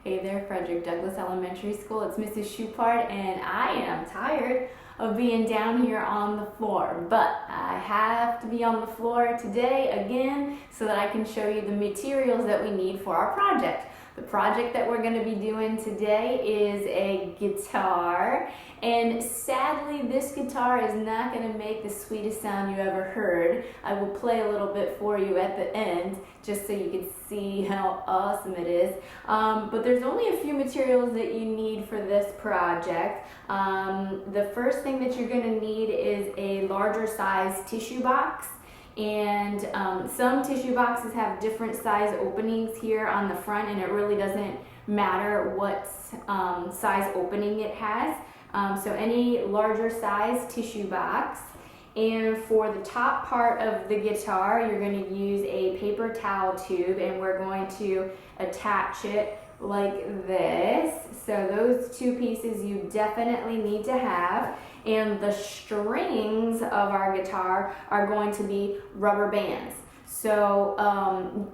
Hey there, Frederick Douglass Elementary School. It's Mrs. Shupard, and I am tired of being down here on the floor, but I have to be on the floor today again so that I can show you the materials that we need for our project. The project that we're going to be doing today is a guitar, and sadly this guitar is not going to make the sweetest sound you ever heard. I will play a little bit for you at the end just so you can see how awesome it is. But there's only a few materials that you need for this project. The first thing that you're going to need is a larger size tissue box. And some tissue boxes have different size openings here on the front, and it really doesn't matter what size opening it has. So any larger size tissue box. And for the top part of the guitar, you're going to use a paper towel tube, and we're going to attach it like this. So those two pieces you definitely need to have. And the strings of our guitar are going to be rubber bands. So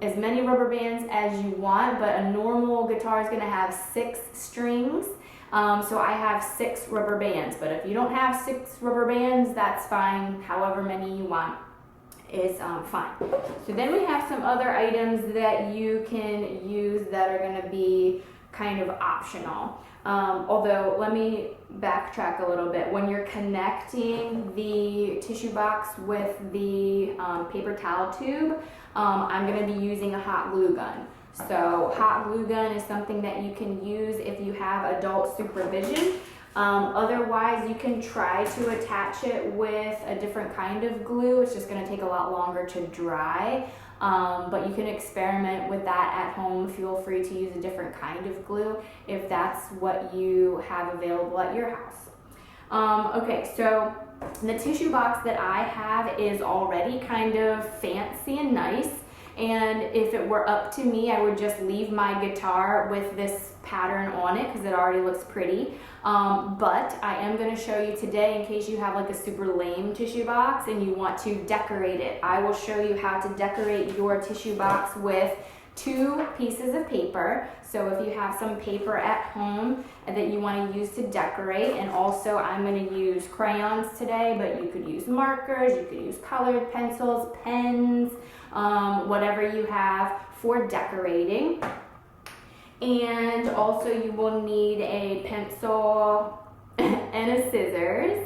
as many rubber bands as you want, but a normal guitar is going to have 6 strings. So I have 6 rubber bands, but if you don't have 6 rubber bands, that's fine. However many you want is fine. So then we have some other items that you can use that are going to be kind of optional. Although, let me backtrack a little bit. When you're connecting the tissue box with the paper towel tube, I'm going to be using a hot glue gun. So hot glue gun is something that you can use if you have adult supervision. Otherwise, you can try to attach it with a different kind of glue. It's just going to take a lot longer to dry. But you can experiment with that at home. Feel free to use a different kind of glue if that's what you have available at your house. Okay, so the tissue box that I have is already kind of fancy and nice. And if it were up to me, I would just leave my guitar with this pattern on it because it already looks pretty. But I am going to show you today, in case you have like a super lame tissue box and you want to decorate it. I will show you how to decorate your tissue box with 2 pieces of paper. So if you have some paper at home that you want to use to decorate, and also I'm going to use crayons today, but you could use markers, you could use colored pencils, pens, whatever you have for decorating. And also you will need a pencil and a scissors.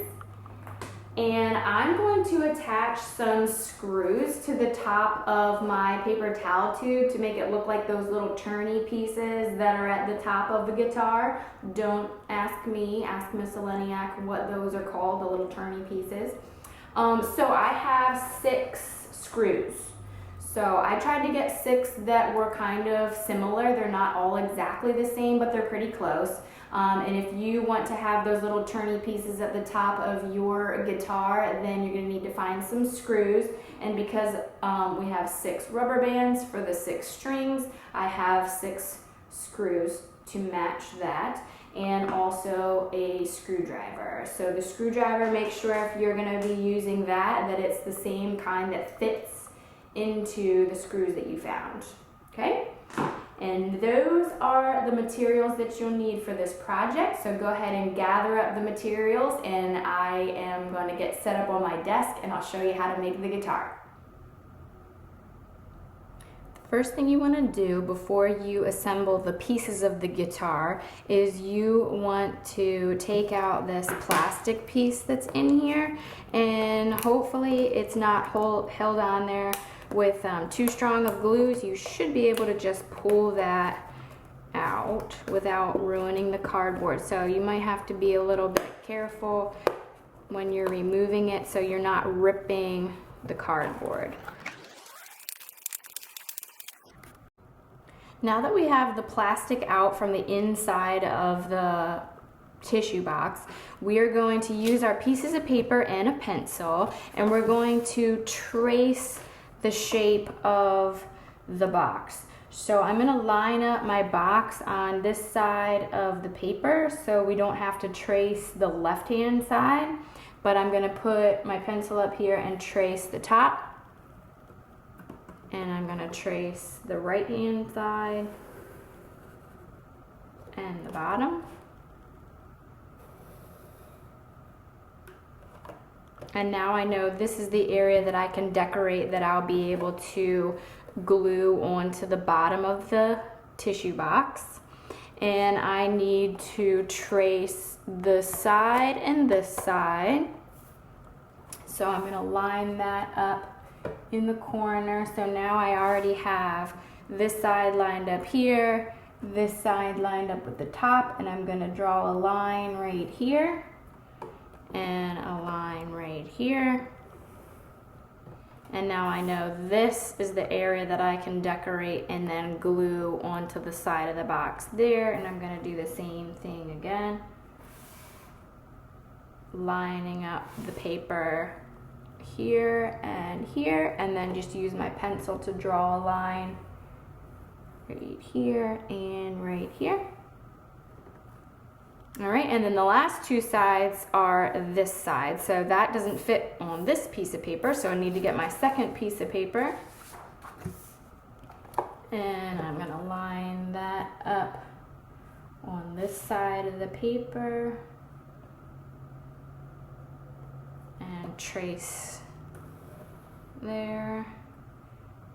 And I'm going to attach some screws to the top of my paper towel tube to make it look like those little turny pieces that are at the top of the guitar. Don't ask me, ask Miss Eleniak what those are called, the little turny pieces. So I have 6 screws. So I tried to get 6 that were kind of similar. They're not all exactly the same, but they're pretty close. And if you want to have those little turny pieces at the top of your guitar, then you're going to need to find some screws. And because we have 6 rubber bands for the 6 strings, I have 6 screws to match that, and also a screwdriver. So the screwdriver, make sure if you're going to be using that it's the same kind that fits into the screws that you found. Okay? And those are the materials that you'll need for this project. So go ahead and gather up the materials, and I am going to get set up on my desk and I'll show you how to make the guitar. The first thing you want to do before you assemble the pieces of the guitar is you want to take out this plastic piece that's in here, and hopefully it's not held on there with too strong of glues. You should be able to just pull that out without ruining the cardboard. So you might have to be a little bit careful when you're removing it so you're not ripping the cardboard. Now that we have the plastic out from the inside of the tissue box, we are going to use our pieces of paper and a pencil, and we're going to trace the shape of the box. So I'm going to line up my box on this side of the paper so we don't have to trace the left hand side, but I'm going to put my pencil up here and trace the top, and I'm going to trace the right hand side, and the bottom. And now I know this is the area that I can decorate, that I'll be able to glue onto the bottom of the tissue box. And I need to trace this side and this side. So I'm gonna line that up in the corner. So now I already have this side lined up here, this side lined up with the top, and I'm gonna draw a line right here and a line right here. And now I know this is the area that I can decorate and then glue onto the side of the box there. And I'm gonna do the same thing again. Lining up the paper here, and then just use my pencil to draw a line right here and right here. All right, and then the last two sides are this side. So that doesn't fit on this piece of paper, so I need to get my second piece of paper. And I'm gonna line that up on this side of the paper and trace there,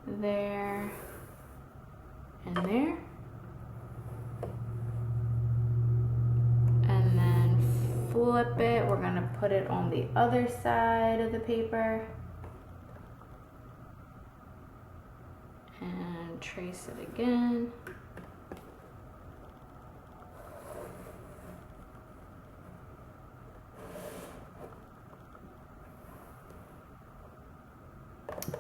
there, and there. And then flip it. We're gonna put it on the other side of the paper and trace it again.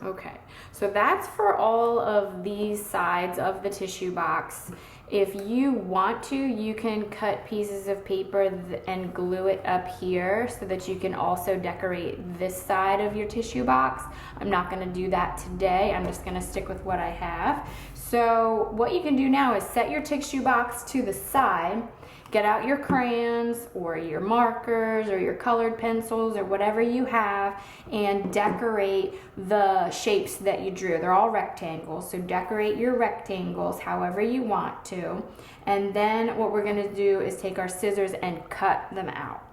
Okay, so that's for all of these sides of the tissue box. If you want to, you can cut pieces of paper and glue it up here so that you can also decorate this side of your tissue box. I'm not gonna do that today. I'm just gonna stick with what I have. So what you can do now is set your tissue box to the side. Get out your crayons or your markers or your colored pencils or whatever you have and decorate the shapes that you drew. They're all rectangles, so decorate your rectangles however you want to. And then what we're gonna do is take our scissors and cut them out.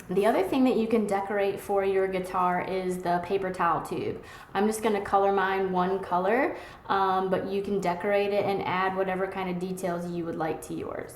The other thing that you can decorate for your guitar is the paper towel tube. I'm just going to color mine one color, but you can decorate it and add whatever kind of details you would like to yours.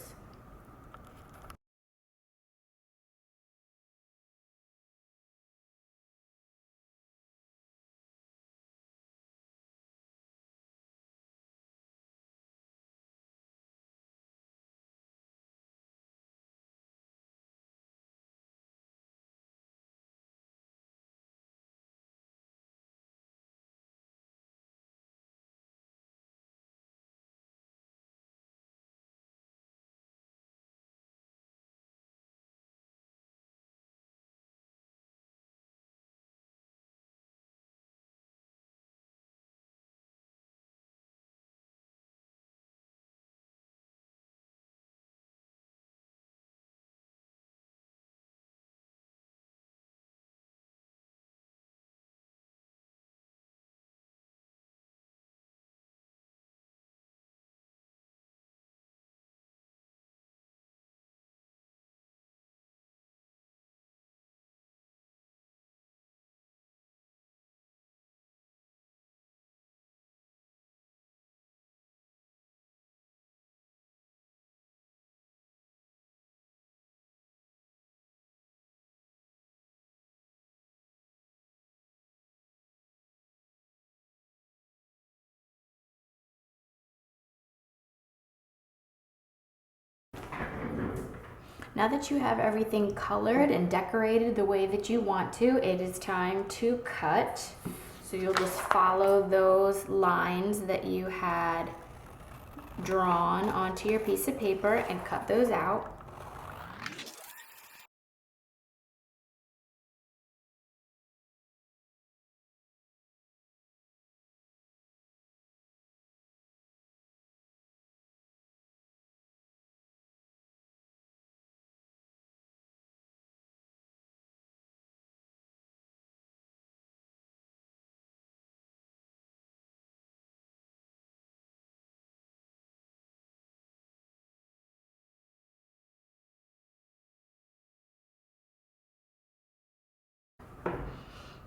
Now that you have everything colored and decorated the way that you want to, it is time to cut. So you'll just follow those lines that you had drawn onto your piece of paper and cut those out.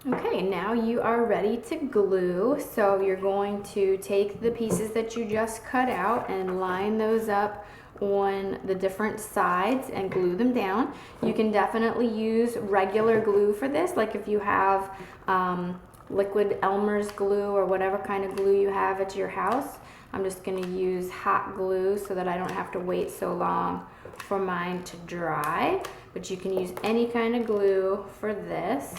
Okay, now you are ready to glue. So you're going to take the pieces that you just cut out and line those up on the different sides and glue them down. You can definitely use regular glue for this, like if you have liquid Elmer's glue or whatever kind of glue you have at your house. I'm just going to use hot glue so that I don't have to wait so long for mine to dry, but you can use any kind of glue for this.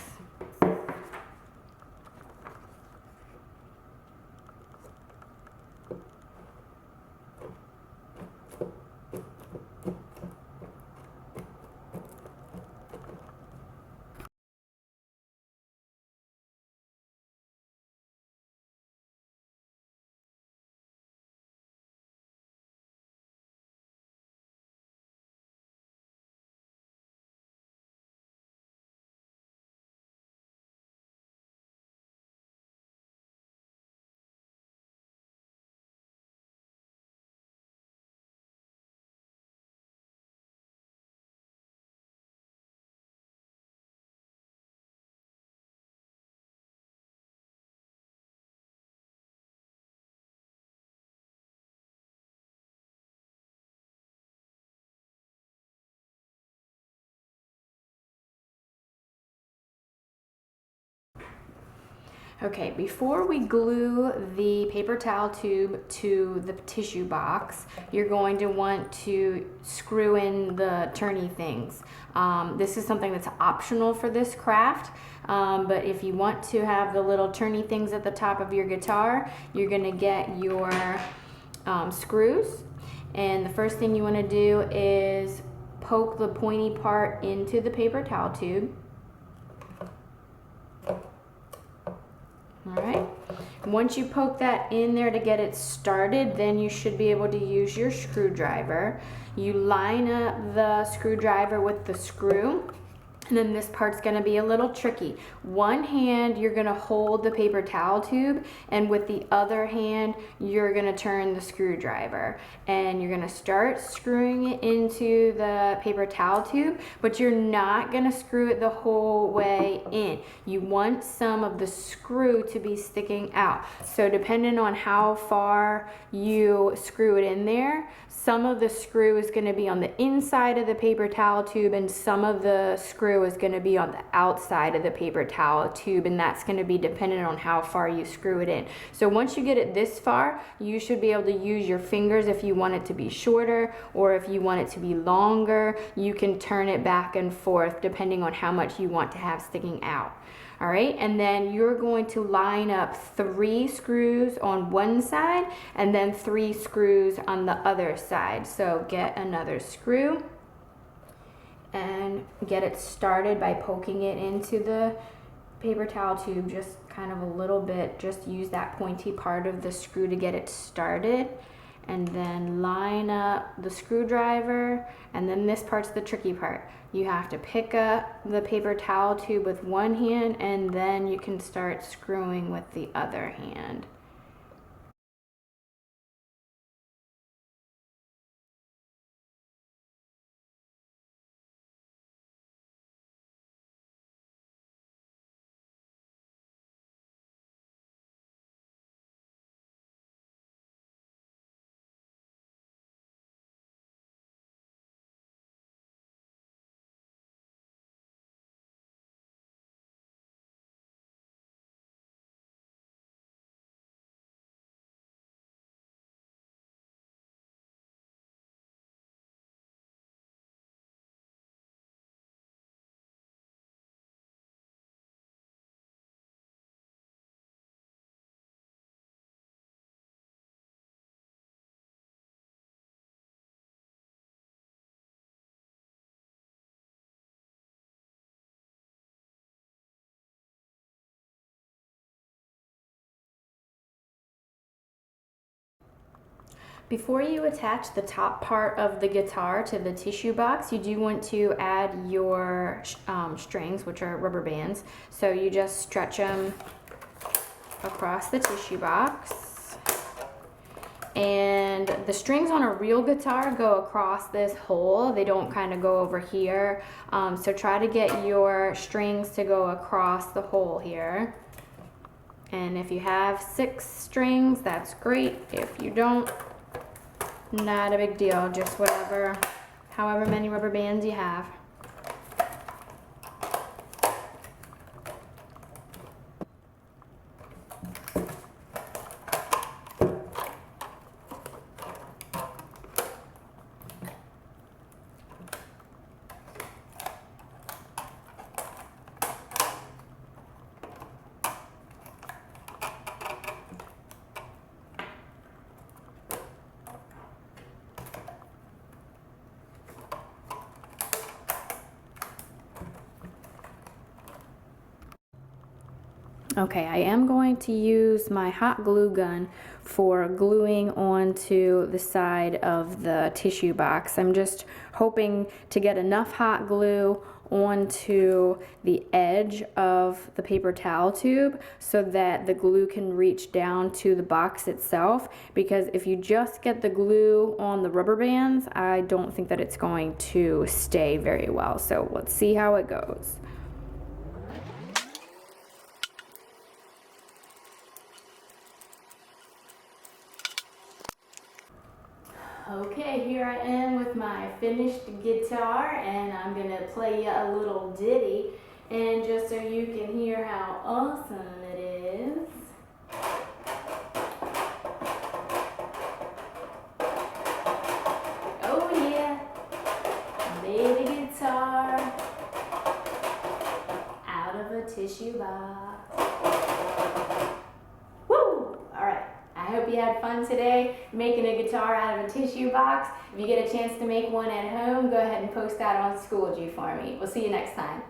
Okay, before we glue the paper towel tube to the tissue box, you're going to want to screw in the turny things. This is something that's optional for this craft, but if you want to have the little turny things at the top of your guitar, you're going to get your screws, and the first thing you want to do is poke the pointy part into the paper towel tube. All right, once you poke that in there to get it started, then you should be able to use your screwdriver. You line up the screwdriver with the screw, And then this part's gonna be a little tricky. One hand, you're gonna hold the paper towel tube, and with the other hand, you're gonna turn the screwdriver. And you're gonna start screwing it into the paper towel tube, but you're not gonna screw it the whole way in. You want some of the screw to be sticking out. So depending on how far you screw it in there, some of the screw is gonna be on the inside of the paper towel tube, and some of the screw is going to be on the outside of the paper towel tube, and that's going to be dependent on how far you screw it in. So once you get it this far, you should be able to use your fingers if you want it to be shorter, or if you want it to be longer, you can turn it back and forth depending on how much you want to have sticking out. All right, and then you're going to line up 3 screws on one side and then 3 screws on the other side. So get another screw and get it started by poking it into the paper towel tube just kind of a little bit. Just use that pointy part of the screw to get it started, and then line up the screwdriver. And then this part's the tricky part. You have to pick up the paper towel tube with one hand, and then you can start screwing with the other hand. Before you attach the top part of the guitar to the tissue box, you do want to add your strings, which are rubber bands. So you just stretch them across the tissue box. And the strings on a real guitar go across this hole. They don't kind of go over here. So try to get your strings to go across the hole here. And if you have 6 strings, that's great. If you don't, not a big deal, just however many rubber bands you have. Okay, I am going to use my hot glue gun for gluing onto the side of the tissue box. I'm just hoping to get enough hot glue onto the edge of the paper towel tube so that the glue can reach down to the box itself, because if you just get the glue on the rubber bands, I don't think that it's going to stay very well. So let's see how it goes. Okay, here I am with my finished guitar, and I'm gonna play you a little ditty, and just so you can hear how awesome it is. Oh yeah, made a guitar out of a tissue box. I hope you had fun today making a guitar out of a tissue box. If you get a chance to make one at home, go ahead and post that on Schoology for me. We'll see you next time.